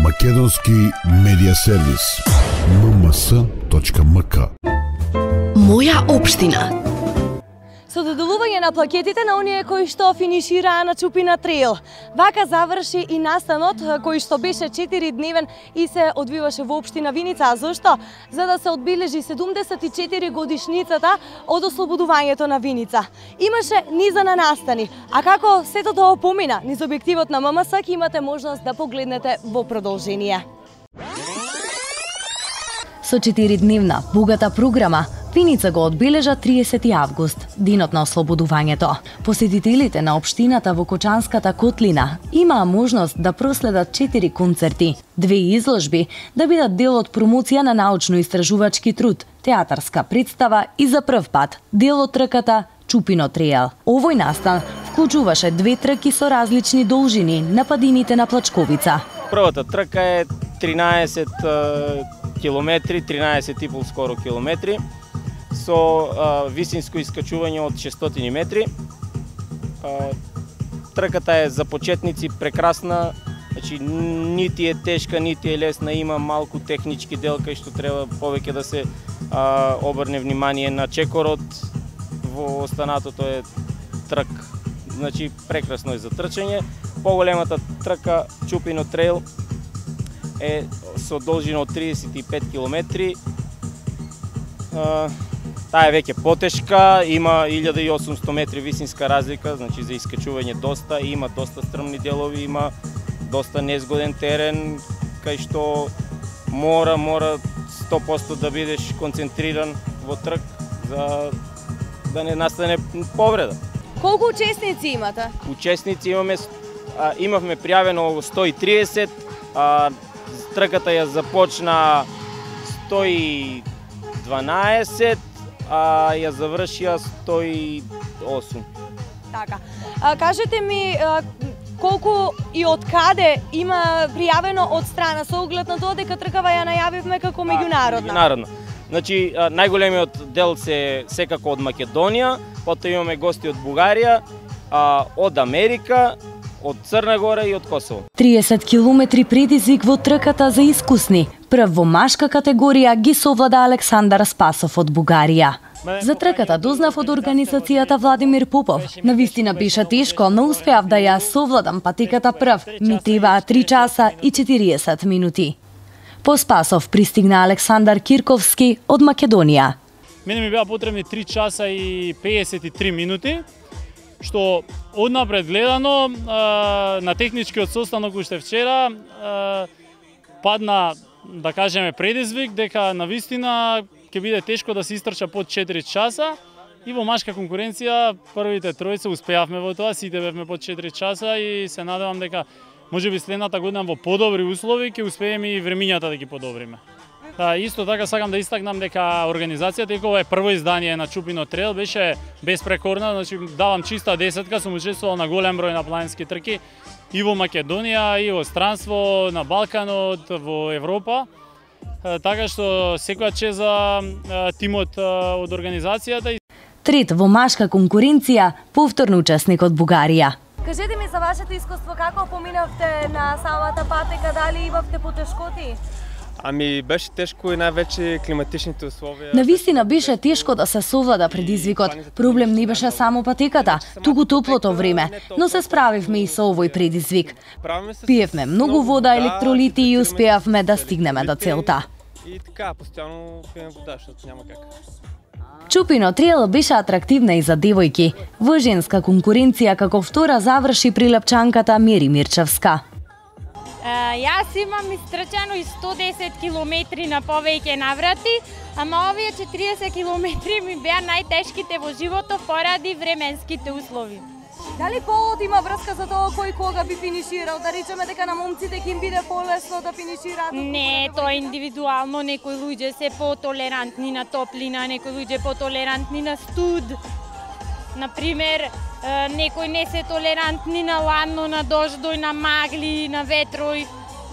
Македонски медиа сервис mms.mk. Моја општина. Со доделување на плакетите на оние кои што финишираа на Чупина трейл. Вака заврши и настанот кој што беше 4-дневен и се одвиваше во општина Виница. А зошто? За да се одбележи 74 годишницата од ослободувањето на Виница. Имаше низа на настани, а како сето тоа помина низ објективот на ММС, ќе имате можност да погледнете во продолжение. Со 4-дневна богата програма, Виница го одбележа 30 август, денот на ослободувањето. Посетителите на општината во Кочанската котлина имаа можност да проследат 4 концерти, 2 изложби, да бидат дел од промоција на научно-истражувачки труд, театарска представа и за прв пат дел од трката Чупино трейл. Овој настан вклучуваше 2 трки со различни должини на падините на Плачковица. Првата трка е 13 километри, 13,5 скоро километри, со висинско искачување од 600 метри. Трката е за почетници прекрасна, значи нити е тешка, нити е лесна, има малку технички дел кај што треба повеќе да се обрне внимание на чекорот. Во останатото е трк, значи прекрасно е за трчање. Поголемата трка Чупино трейл е со должина од 35 километри. Таа е веќе потешка, има 1800 метри висинска разлика, значи за искачување доста, има доста стрмни делови, има доста незгоден терен, кај што мора 100% да бидеш концентриран во трк за да не настане повреда. Колку учесници имате? Учесници имавме пријавено 130, трката ја започна 112, а ја завршија 108. Така. Кажете ми колку и од каде има пријавено од страна со оглед на тоа дека тркава ја најавивме како меѓународна? Меѓународна. Значи најголемиот дел се секако од Македонија, потоа имаме гости од Бугарија, од Америка, од Црна Гора и од Косово. 30 километри предизвик во трката за искусни. Прв во машка категорија ги совлада Александар Спасов од Бугарија. За трката дознав од организацијата Владимир Попов. Навистина беше тешко, но успеав да ја совладам патеката прв. Ми требаа 3 часа и 40 минути. По Спасов пристигна Александар Кирковски од Македонија. Мене ми беа потребни 3 часа и 53 минути, што однапред гледано на техничкиот состанок уште вчера падна, да кажеме, предизвик дека навистина ќе биде тешко да се истрча под 4 часа и во машка конкуренција првите тројца успеавме во тоа, сите бевме под 4 часа и се надевам дека можеби следната година во подобри услови ќе успееме и времињата да ги подобриме. Исто така сакам да истакнам дека организацијата, иако ова е прво издание на Чупино трейл, беше безпрекорна, значи давам чиста десетка, сум учествувал на голем број на планински трки и во Македонија, и во странство, на Балканот, во Европа. Така што секоја чест за тимот од организацијата. Трет во машка конкуренција, повторно учесник од Бугарија. Кажете ми за вашето искуство, како поминавте на самата патека, дали имавте потешкоти? Беше тешко и највеќе климатичните условија. Навистина беше тешко да се совлада предизвикот. Проблем не беше само патеката, туку топлото време, но се справивме и со овој предизвик. Пиевме многу вода, електролити и успеавме да стигнеме до целта. И така, постојано пиеме вода, што няма как. Чупино трейл беше атрактивна и за девојки. Во женска конкуренција како втора заврши прилепчанката Мери Мирчевска. Јас имам истрчано и 110 километри на повеќе наврати, ама овие 40 километри ми беа најтешките во животот поради временските услови. Дали полот има врска за тоа кој кога би финиширал? Да речеме дека на момците ќе им биде полесно да финишираат? Не, тоа е индивидуално. Некои луѓе се потолерантни на топлина, некои луѓе потолерантни на студ. Например, некои не се толерантни на ладно, на дождој, на магли, на ветрој.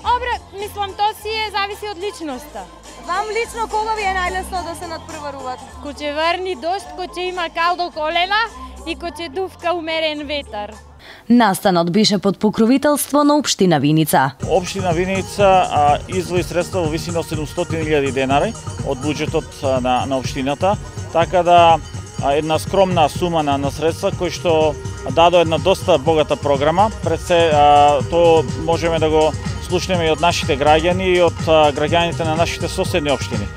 Обре, мислам, тоа си зависи од личноста. Вам лично кога ви е најлесно да се надпреварувате? Кога ќе врни дожд, кога ќе има калдо колена и кога ќе дувка умерен ветар. Настанот беше под покровителство на општина Виница. Општина Виница издвои средства во висина од 700.000 денари од буџетот на општината, така да една скромна сума на средства кои што дадо една доста богата програма. Пред се тоа можеме да го слушнеме и од нашите граѓани и од граѓаните на нашите соседни општини.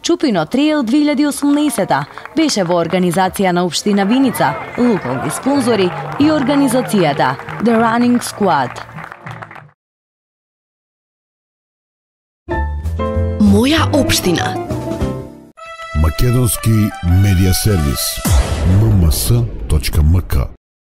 Чупино Трейл 2018 беше во организација на општина Виница, локални спонзори и организацијата The Running Squad. Моја општина. Македонски медиа сервис. mms.mk